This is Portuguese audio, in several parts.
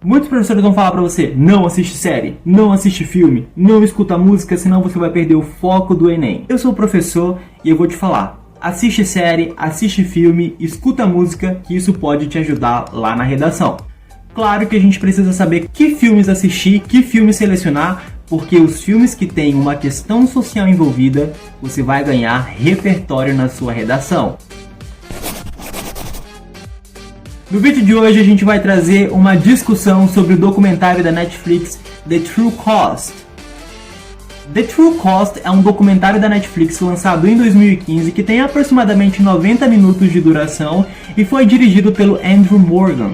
Muitos professores vão falar pra você, não assiste série, não assiste filme, não escuta música, senão você vai perder o foco do Enem. Eu sou o professor e eu vou te falar, assiste série, assiste filme, escuta música, que isso pode te ajudar lá na redação. Claro que a gente precisa saber que filmes assistir, que filmes selecionar, porque os filmes que têm uma questão social envolvida, você vai ganhar repertório na sua redação. No vídeo de hoje a gente vai trazer uma discussão sobre o documentário da Netflix The True Cost. The True Cost é um documentário da Netflix lançado em 2015 que tem aproximadamente 90 minutos de duração e foi dirigido pelo Andrew Morgan.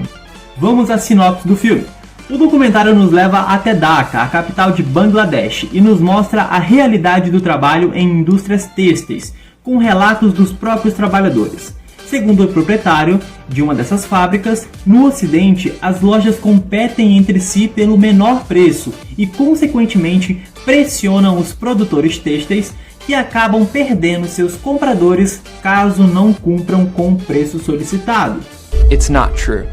Vamos à sinopse do filme. O documentário nos leva até Dhaka, a capital de Bangladesh, e nos mostra a realidade do trabalho em indústrias têxteis, com relatos dos próprios trabalhadores. Segundo o proprietário de uma dessas fábricas, no Ocidente as lojas competem entre si pelo menor preço e, consequentemente, pressionam os produtores têxteis que acabam perdendo seus compradores caso não cumpram com o preço solicitado. It's not true.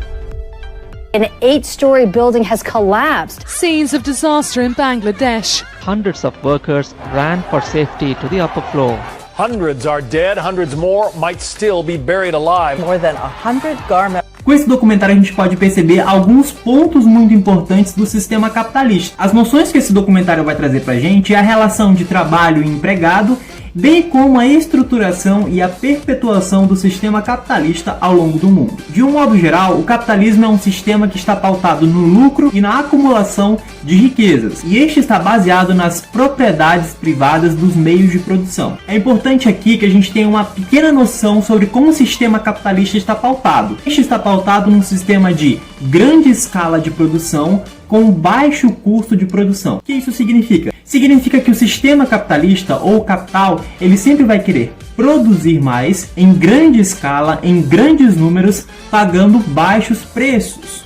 An 8-story building has collapsed. Scenes of disaster in Bangladesh. Hundreds of workers ran for safety to the upper floor. Hundreds are dead, hundreds more might still be buried alive. More than 100 garment. Com esse documentário a gente pode perceber alguns pontos muito importantes do sistema capitalista. As noções que esse documentário vai trazer pra gente é a relação de trabalho e empregado, bem como a estruturação e a perpetuação do sistema capitalista ao longo do mundo. De um modo geral, o capitalismo é um sistema que está pautado no lucro e na acumulação de riquezas, e este está baseado nas propriedades privadas dos meios de produção. É importante aqui que a gente tenha uma pequena noção sobre como o sistema capitalista está pautado. Este está pautado num sistema de grande escala de produção com baixo custo de produção. O que isso significa? Significa que o sistema capitalista ou capital, ele sempre vai querer produzir mais em grande escala, em grandes números, pagando baixos preços.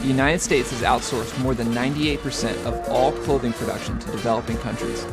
The United States has outsourced more than 98% of all clothing production to developing countries.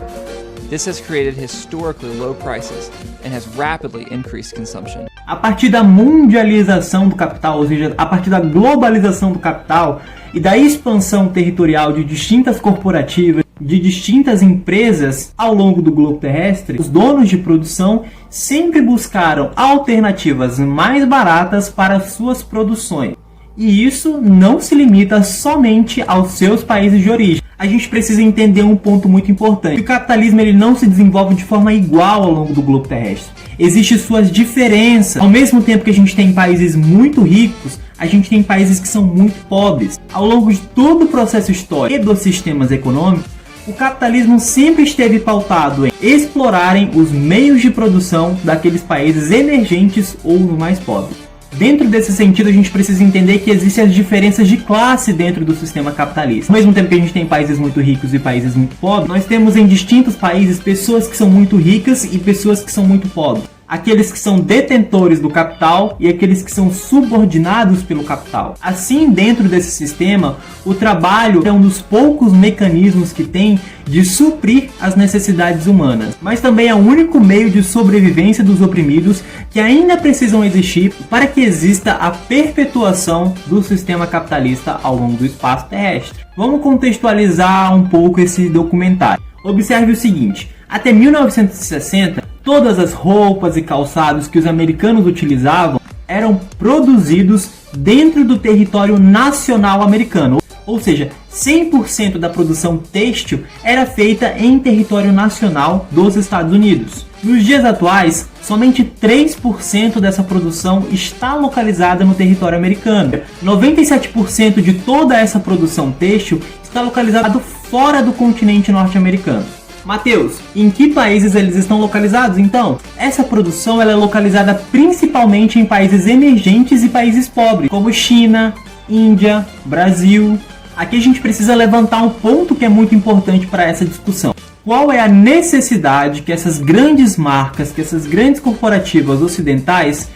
This has created historically low prices and has rapidly increased consumption. A partir da mundialização do capital, ou seja, a partir da globalização do capital e da expansão territorial de distintas corporativas, de distintas empresas ao longo do globo terrestre, os donos de produção sempre buscaram alternativas mais baratas para suas produções. E isso não se limita somente aos seus países de origem. A gente precisa entender um ponto muito importante. O capitalismo ele não se desenvolve de forma igual ao longo do globo terrestre. Existem suas diferenças. Ao mesmo tempo que a gente tem países muito ricos, a gente tem países que são muito pobres. Ao longo de todo o processo histórico e dos sistemas econômicos, o capitalismo sempre esteve pautado em explorarem os meios de produção daqueles países emergentes ou os mais pobres. Dentro desse sentido, a gente precisa entender que existem as diferenças de classe dentro do sistema capitalista. Ao mesmo tempo que a gente tem países muito ricos e países muito pobres, nós temos em distintos países pessoas que são muito ricas e pessoas que são muito pobres. Aqueles que são detentores do capital e aqueles que são subordinados pelo capital. Assim, dentro desse sistema, o trabalho é um dos poucos mecanismos que tem de suprir as necessidades humanas, mas também é o único meio de sobrevivência dos oprimidos que ainda precisam existir para que exista a perpetuação do sistema capitalista ao longo do espaço terrestre. Vamos contextualizar um pouco esse documentário. Observe o seguinte: até 1960, todas as roupas e calçados que os americanos utilizavam eram produzidos dentro do território nacional americano. Ou seja, 100% da produção têxtil era feita em território nacional dos Estados Unidos. Nos dias atuais, somente 3% dessa produção está localizada no território americano. 97% de toda essa produção têxtil está localizada fora do continente norte-americano. Mateus, em que países eles estão localizados então? Essa produção ela é localizada principalmente em países emergentes e países pobres, como China, Índia, Brasil. Aqui a gente precisa levantar um ponto que é muito importante para essa discussão. Qual é a necessidade que essas grandes marcas, que essas grandes corporativas ocidentais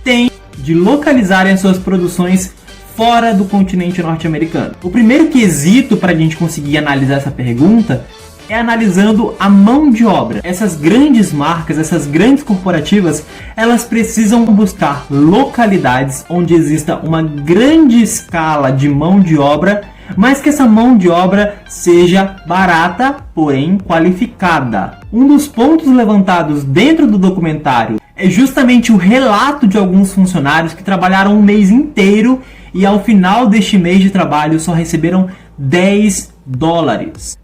têm de localizarem as suas produções fora do continente norte-americano. O primeiro quesito para a gente conseguir analisar essa pergunta é analisando a mão de obra. Essas grandes marcas, essas grandes corporativas, elas precisam buscar localidades onde exista uma grande escala de mão de obra, mas que essa mão de obra seja barata, porém qualificada. Um dos pontos levantados dentro do documentário é justamente o relato de alguns funcionários que trabalharam um mês inteiro e ao final deste mês de trabalho só receberam $10.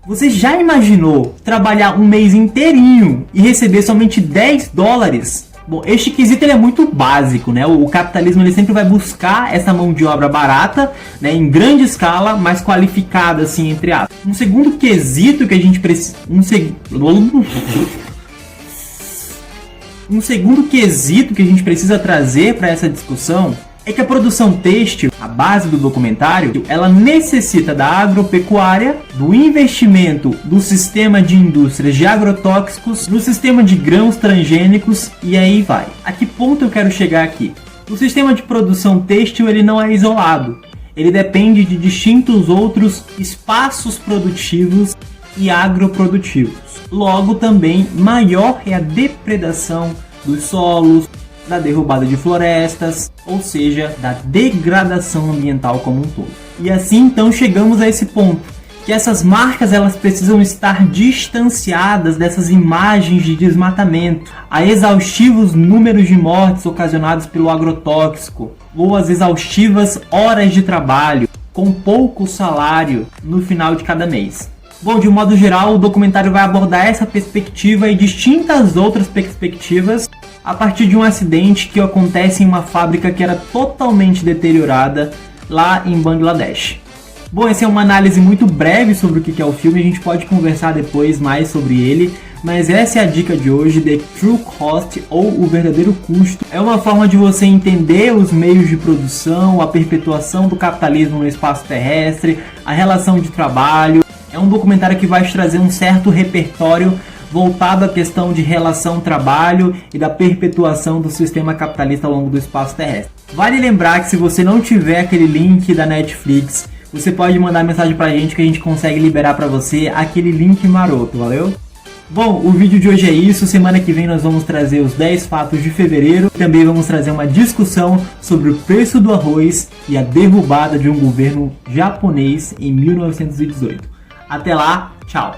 Você já imaginou trabalhar um mês inteirinho e receber somente $10? Bom, este quesito ele é muito básico, né? O capitalismo ele sempre vai buscar essa mão de obra barata, né, em grande escala, mas qualificada, assim, entre aspas. Um segundo quesito que a gente precisa... Um segundo quesito que a gente precisa trazer para essa discussão é que a produção têxtil, a base do documentário, ela necessita da agropecuária, do investimento do sistema de indústrias de agrotóxicos, no sistema de grãos transgênicos e aí vai. A que ponto eu quero chegar aqui? O sistema de produção têxtil ele não é isolado. Ele depende de distintos outros espaços produtivos e agroprodutivos. Logo também maior é a depredação dos solos, da derrubada de florestas, ou seja, da degradação ambiental como um todo. E assim então chegamos a esse ponto, que essas marcas elas precisam estar distanciadas dessas imagens de desmatamento, a exaustivos números de mortes ocasionados pelo agrotóxico, ou as exaustivas horas de trabalho, com pouco salário no final de cada mês. Bom, de um modo geral, o documentário vai abordar essa perspectiva e distintas outras perspectivas a partir de um acidente que acontece em uma fábrica que era totalmente deteriorada lá em Bangladesh. Bom, essa é uma análise muito breve sobre o que é o filme, a gente pode conversar depois mais sobre ele, mas essa é a dica de hoje, The True Cost, ou o verdadeiro custo. É uma forma de você entender os meios de produção, a perpetuação do capitalismo no espaço terrestre, a relação de trabalho. É um documentário que vai te trazer um certo repertório voltado à questão de relação trabalho e da perpetuação do sistema capitalista ao longo do espaço terrestre. Vale lembrar que se você não tiver aquele link da Netflix, você pode mandar mensagem pra gente que a gente consegue liberar pra você aquele link maroto, valeu? Bom, o vídeo de hoje é isso. Semana que vem nós vamos trazer os 10 fatos de fevereiro. Também vamos trazer uma discussão sobre o preço do arroz e a derrubada de um governo japonês em 1918. Até lá, tchau!